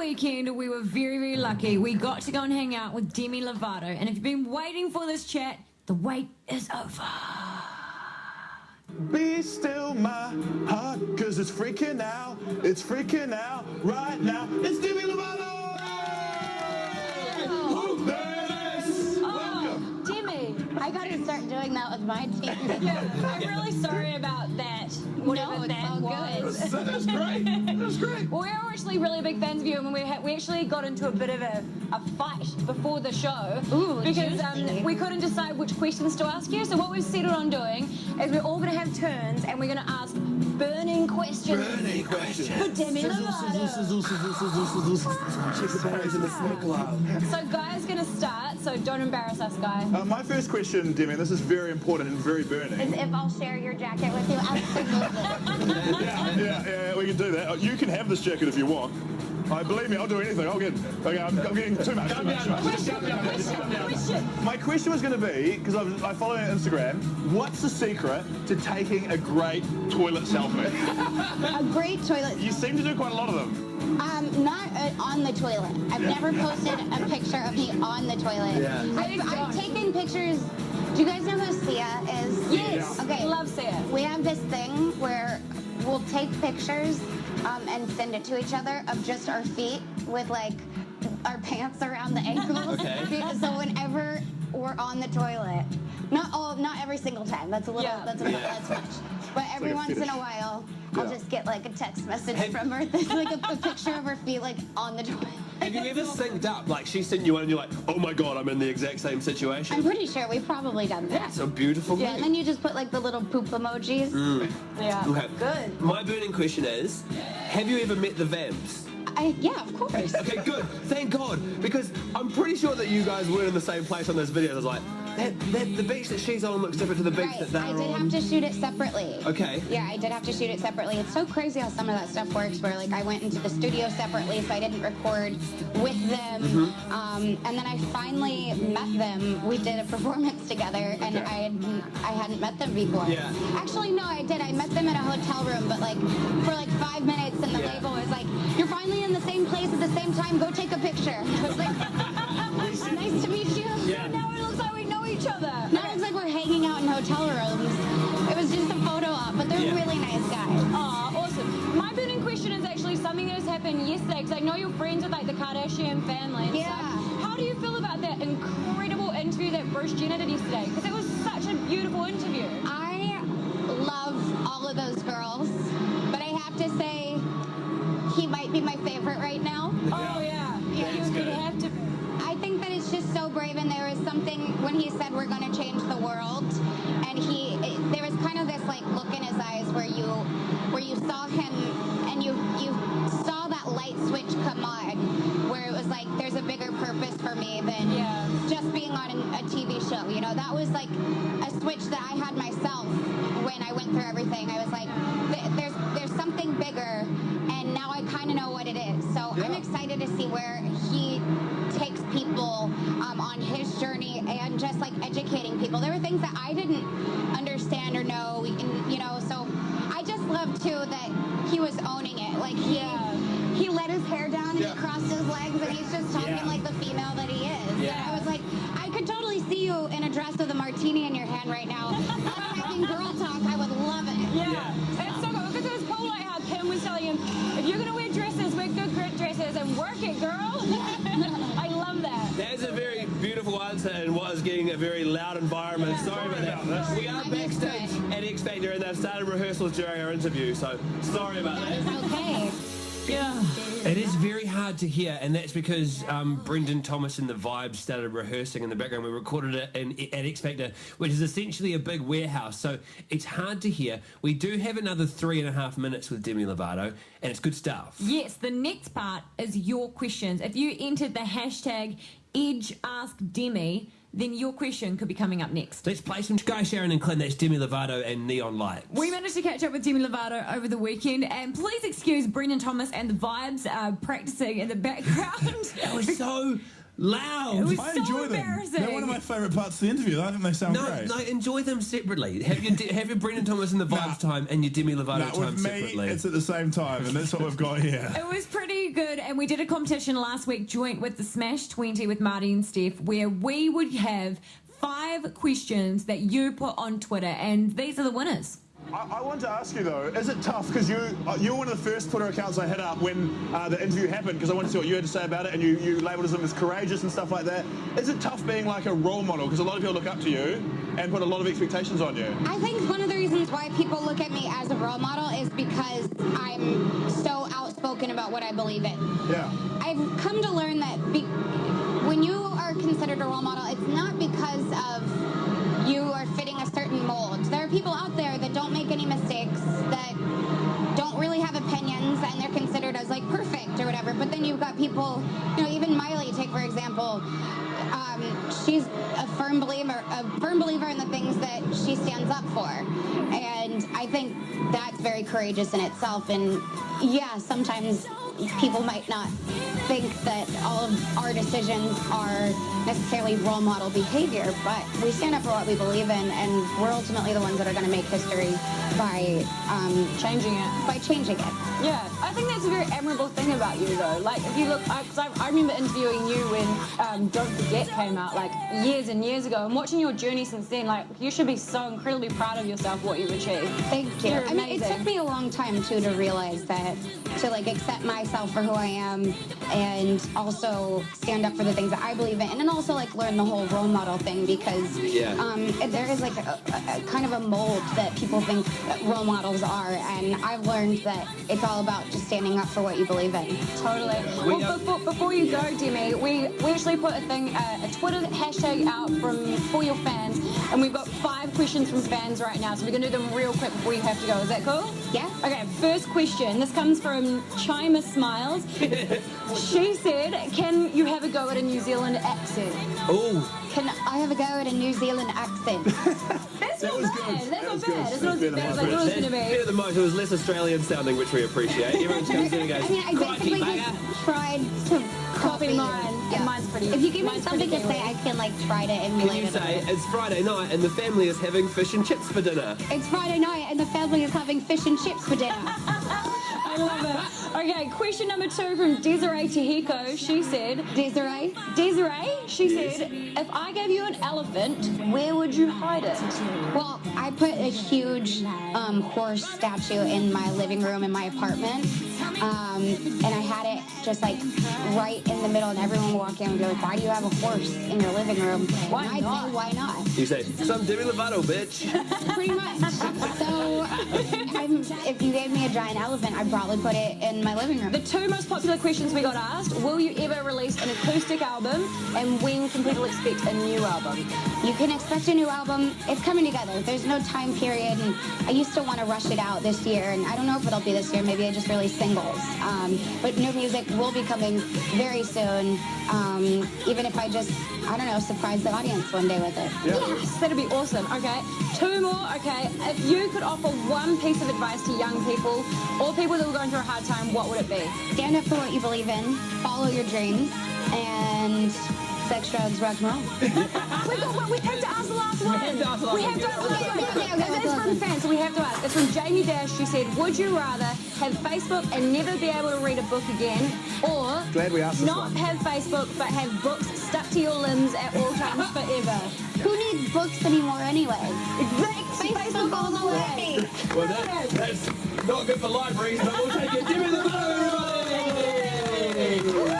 weekend, we were very, very lucky. We got to go and hang out with Demi Lovato. And if you've been waiting for this chat, the wait is over. Be still my heart, cause it's freaking out right now. It's Demi Lovato! Who this? Welcome. Demi, I gotta start doing that with my team. Yeah, I'm really sorry about that. Whatever that was. That's great. That's great. Well, we are actually really big fans of you, and we actually got into a bit of a fight before the show. Ooh, because we couldn't decide which questions to ask you. So what we've settled on doing is we're all going to have turns, and we're going to ask burning questions. Burning questions. For Demi Lovato. So Guy's going to start, so don't embarrass us, Guy. My first question, Demi, this is very important and very burning. Is if I'll share your jacket with you. Absolutely. Yeah, we can do that. You can have this jacket if you want. Believe me, I'll do anything. I'll get. Okay, I'm getting too much. Question. My question was going to be, because I follow you on Instagram, what's the secret to taking a great toilet selfie? A great toilet. You seem to do quite a lot of them. Not on the toilet. I've never posted a picture of me on the toilet. Yeah. I've taken pictures. Do you guys know who Sia is? Yes. Yeah. Okay. Love Sia. We have this thing where we'll take pictures and send it to each other of just our feet with like our pants around the ankles. Okay. So whenever we're on the toilet, not every single time. That's a little. Yeah. That's much. But every like a once in a fetish. while, I'll just get like a text message from her. There's like a picture of her feet like on the toilet. Have you ever synced up? Like she sent you one and you're like, oh my god, I'm in the exact same situation. I'm pretty sure we've probably done that. That's a beautiful Yeah, move. and then you just put like the little poop emojis. Yeah. Okay. Good. My burning question is, have you ever met the Vamps? Yeah, of course. Okay, good. Thank God. Because I'm pretty sure that you guys weren't in the same place on those videos. I was like, the beach that she's on looks different to the beach Right, that they're I did on. have to shoot it separately. Okay. Yeah, I did have to shoot it separately. It's so crazy how some of that stuff works, where like I went into the studio separately, so I didn't record with them. And then I finally met them. We did a performance together, and I hadn't met them before. Yeah. Actually, no, I did. I met them in a hotel room, but like for like 5 minutes, and the label was like, "You're finally in the same place at the same time. Go take a picture." I was like, "Nice to meet you." Yeah. Now it looks like we know each other. Now it looks like we're hanging out in hotel rooms. It was just a photo op, but they're really nice guys. Oh, awesome. My burning question is actually something that has happened yesterday, because I know you're friends with like the Kardashian family and stuff. How do you feel about that incredible interview that Bruce Jenner did yesterday? Because it was such a beautiful interview. I love all of those girls, but I have to say, he might be my favorite right now. Oh, yeah. You'd have to. I think that it's just so brave, and there was something when he said we're going to change the world, and there was kind of this like look in his eyes where you saw him and you saw that light switch come on, where it was like there's a bigger purpose for me than just being on a TV show. You know, that was like a switch that I had myself when I went through everything. I was like, there's something bigger, and now I kind of know what it is. So I'm excited to see where he takes people on his journey, and just like educating people. There were things that I didn't understand or know, you know, so I just love too that he was owning it. Like he let his hair down and he crossed his legs, and he's just talking like the female that he is. Yeah. I was like, I could totally see you in a dress with a martini in your hand right now. Having girl talk, I would love it. Yeah. It's so good, because it was cool like how Kim was telling him, if you're going to wear dresses, wear good dresses and work it, girl. I love that. That's a very beautiful answer and was getting a very loud environment. Sorry about that. We are backstage at X Factor and they've started rehearsals during our interview, so sorry about that. It's okay. Yeah. It is very hard to hear, and that's because Brendan Thomas and the Vibes started rehearsing in the background. We recorded it at X Factor, which is essentially a big warehouse, so it's hard to hear. We do have another 3.5 minutes with Demi Lovato, and it's good stuff. Yes, the next part is your questions. If you entered the hashtag #EdgeAskDemi, then your question could be coming up next. Let's play some Sky, Sharyn and Clint. That's Demi Lovato and Neon Lights. We managed to catch up with Demi Lovato over the weekend, and please excuse Brendan Thomas and the Vibes practicing in the background. It was so loud. It was I so enjoy them. embarrassing. They're one of my favourite parts of the interview. I think they sound great. No, enjoy them separately. Have your Brendan Thomas and the Vibes time and your Demi Lovato time with me, separately. it's at the same time, and that's what we've got here. It was pretty good, and we did a competition last week joint with the Smash 20 with Marty and Steph, where we would have 5 questions that you put on Twitter, and these are the winners. I want to ask you though, is it tough, because you're one of the first Twitter accounts I hit up when the interview happened, because I wanted to see what you had to say about it, and you labelled them as courageous and stuff like that. Is it tough being like a role model, because a lot of people look up to you and put a lot of expectations on you? I think one of the reasons why people look at me as a role model is because I'm so outspoken about what I believe in. Yeah. I've come to learn that when you are considered a role model, it's not because of you are fitting a certain mold. There are people out there that don't make any mistakes, that don't really have opinions, and they're considered as like perfect or whatever. But then you've got people, you know, even Miley, take for example, she's a firm believer in the things that she stands up for, and I think that's very courageous in itself. And yeah, sometimes people might not think that all of our decisions are necessarily role model behavior, but we stand up for what we believe in, and we're ultimately the ones that are going to make history by Changing it. Yeah, I think that's a very admirable thing about you, though. Like, if you look, I remember interviewing you when Don't Forget came out, like, years and years ago, and watching your journey since then, like, you should be so incredibly proud of yourself, what you've achieved. Thank you. You're I mean, it amazing. took me a long time, too, to realize that, to, like, accept myself for who I am, and also stand up for the things that I believe in, and then also, like, learn the whole role model thing, because there is, like, a kind of a mold that people think that role models are, and I've learned that it's all about just standing up for what you believe in. Totally. Well, before you go, Demi, we actually put a Twitter hashtag out for your fans, and we've got 5 questions from fans right now, so we're going to do them real quick before you have to go. Is that cool? Yeah. Okay, first question. This comes from Chima Smiles. She said, can you have a go at a New Zealand accent? Oh. Can I have a go at a New Zealand accent? That's That not was bad. good. That's That was not bad. good. It's not as bad as I thought it was going to be. Better than most. It was less Australian sounding, which we appreciate. Everyone comes in and goes, I mean, I crikey, basically bugger. just tried to Copy you. mine. Yeah. And mine's pretty. If you give me mine's something to pretty say, Kiwi. I can like try to Can emulate you it. say, it's Friday night and the family is having fish and chips for dinner? It's Friday night and the family is having fish and chips for dinner. I love it. Okay, question number 2 from Desiree Tehiko. She said, Desiree? she said, if I gave you an elephant, where would you hide it? Well, I put a huge horse statue in my living room in my apartment, and I had it just like right in the middle, and everyone would walk in and be like, why do you have a horse in your living room? Why and I'd not? say, why not? You say, some Demi Lovato, bitch. Pretty much. So, if you gave me a giant elephant, I'd probably put it in my living room. The 2 most popular questions we got asked, will you ever release an acoustic album, and when can people expect a new album? You can expect a new album. It's coming together. There's no time period, and I used to want to rush it out this year, and I don't know if it'll be this year. Maybe I just release singles. But new music will be coming very soon, even if I just, I don't know, surprise the audience one day with it. Yes, that'd be awesome. Okay, 2 more. Okay, if you could offer one piece of advice to young people or people that were going through a hard time, what would it be? Stand up for what you believe in, follow your dreams, and sex, drugs, rock and roll. We have to ask the last one. We have to ask the last one. Okay, It's from fans, so we have to ask. It's from Jamie Dash. She said, would you rather have Facebook and never be able to read a book again, or Glad we asked this not one. have Facebook but have books stuck to your limbs at all times forever? Who needs books anymore anyway? Exactly. Facebook all the way. Well, that's not good for libraries, but we'll take it. Demi Lovato, everybody!